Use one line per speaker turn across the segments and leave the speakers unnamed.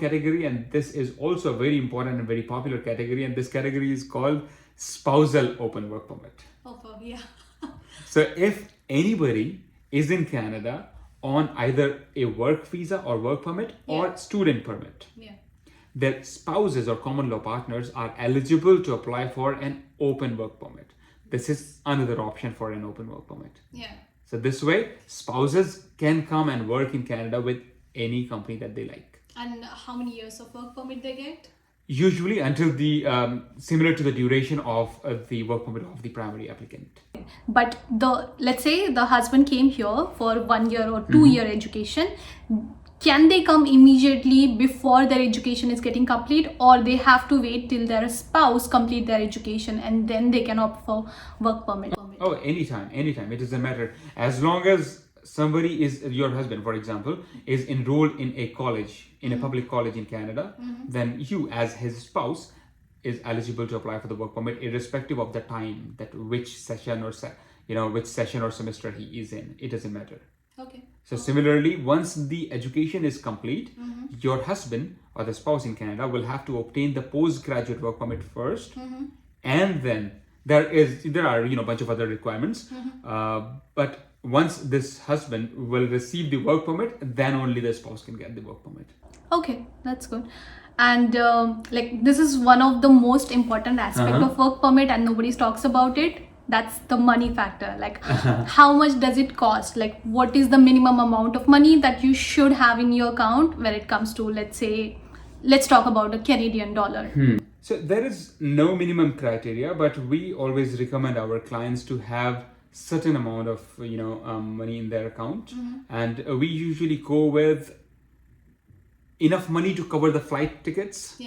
category, and this is also a very important and very popular category, and this category is called spousal open work permit.
Yeah.
So if anybody is in Canada on either a work visa or work permit or student permit, their spouses or common law partners are eligible to apply for an open work permit. This is another option for an open work permit. So this way, spouses can come and work in Canada with any company that they like.
And how many years of work permit they get?
Usually until the similar to the duration of the work permit of the primary applicant.
But let's say the husband came here for 1 year or 2 year education. Can they come immediately before their education is getting complete, or they have to wait till their spouse complete their education and then they can opt for work permit?
Oh, anytime. It doesn't matter. As long as somebody is, your husband, for example, is enrolled in a college, in a public college in Canada, then you as his spouse is eligible to apply for the work permit, irrespective of the time that which session or semester he is in. It doesn't matter.
Okay.
So similarly, once the education is complete, your husband or the spouse in Canada will have to obtain the postgraduate work permit first, and then there are a bunch of other requirements. But once this husband will receive the work permit, then only the spouse can get the work permit.
Okay, that's good. And this is one of the most important aspect of work permit, and nobody talks about it. That's the money factor. Like, how much does it cost? Like, what is the minimum amount of money that you should have in your account when it comes to, let's talk about the Canadian dollar.
So there is no minimum criteria, but we always recommend our clients to have certain amount of money in their account, and we usually go with enough money to cover the flight tickets,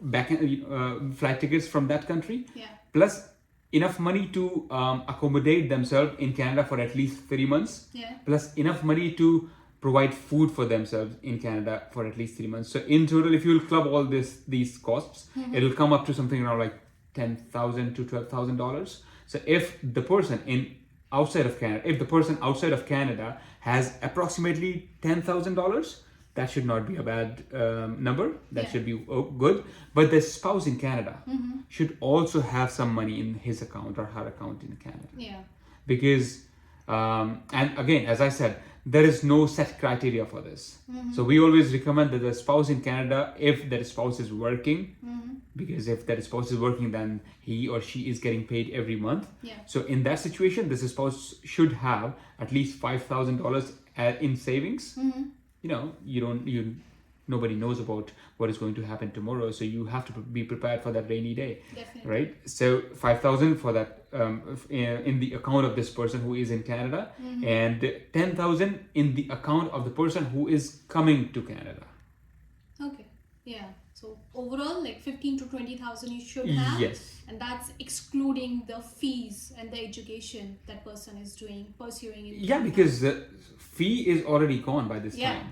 flight tickets from that country, plus enough money to accommodate themselves in Canada for at least 3 months, plus enough money to provide food for themselves in Canada for at least 3 months. So in total, if you will club all these costs, it'll come up to something around like $10,000 to $12,000. So if the person outside of Canada has approximately $10,000, that should not be a bad number. That should be good. But the spouse in Canada should also have some money in his account or her account in Canada. Because, and again, as I said, there is no set criteria for this. So we always recommend that the spouse in Canada, if that spouse is working, because if that spouse is working, then he or she is getting paid every month. So in that situation, this spouse should have at least $5,000 in savings. Nobody knows about what is going to happen tomorrow, so you have to be prepared for that rainy day.
Definitely.
Right? So $5,000 for that in the account of this person who is in Canada, and $10,000 in the account of the person who is coming to Canada.
Okay. So overall, like 15 to 20,000 you should have.
Yes.
And that's excluding the fees and the education that person is pursuing in Canada.
Because the fee is already gone by this time.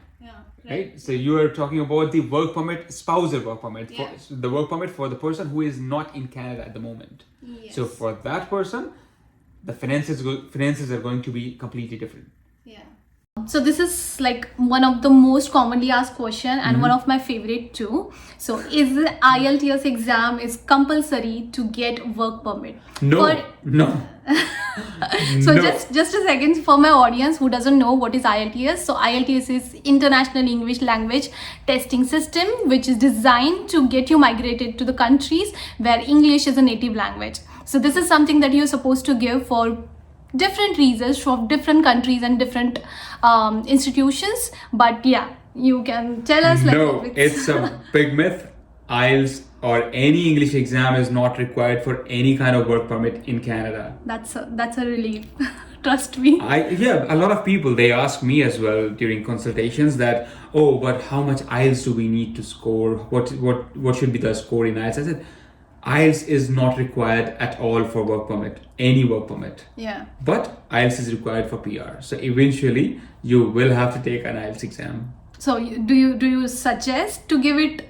Right.
So you are talking about the work permit, spousal work permit, the work permit for the person who is not in Canada at the moment. So for that person, the finances are going to be completely different.
So this is like one of the most commonly asked question, and one of my favorite too. So is the IELTS exam is compulsory to get work permit?
No.
So just a second for my audience who doesn't know what is IELTS. So IELTS is International English Language Testing System, which is designed to get you migrated to the countries where English is a native language. So this is something that you're supposed to give for different reasons from different countries and different institutions. But you can tell us.
No, it's a big myth. IELTS or any English exam is not required for any kind of work permit in Canada.
That's a relief. Trust me.
A lot of people, they ask me as well during consultations that, but how much IELTS do we need to score? What should be the score in IELTS? I said, IELTS is not required at all for work permit, any work permit. But IELTS is required for PR. So eventually you will have to take an IELTS exam.
So do you suggest to give it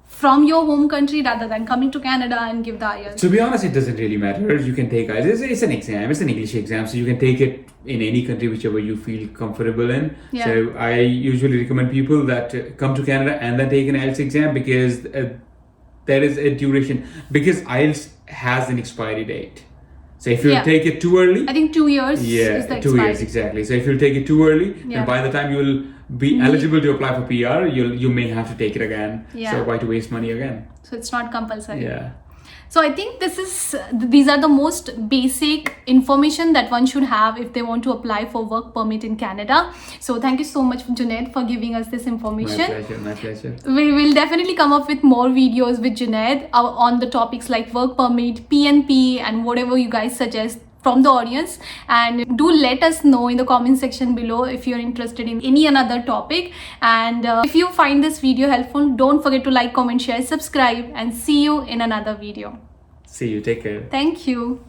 from your home country rather than coming to Canada and give the IELTS?
To be honest, it doesn't really matter. You can take IELTS. It's an exam. It's an English exam, so you can take it in any country, whichever you feel comfortable in.
Yeah.
So I usually recommend people that come to Canada and then take an IELTS exam, because there is a duration. Because IELTS has an expiry date. So if you take it too early,
I think 2 years. Is the
2 years exactly. So if you take it too early, then by the time you will be eligible to apply for PR, you may have to take it again. So why to waste money again?
So it's not compulsory.
Yeah.
So I think these are the most basic information that one should have if they want to apply for work permit in Canada. So thank you so much, Junaid, for giving us this information.
My pleasure.
We will definitely come up with more videos with Junaid on the topics like work permit, PNP, and whatever you guys suggest from the audience. And do let us know in the comment section below if you're interested in any another topic. And if you find this video helpful, don't forget to like, comment, share, subscribe, and see you in another video.
See you. Take care.
Thank you.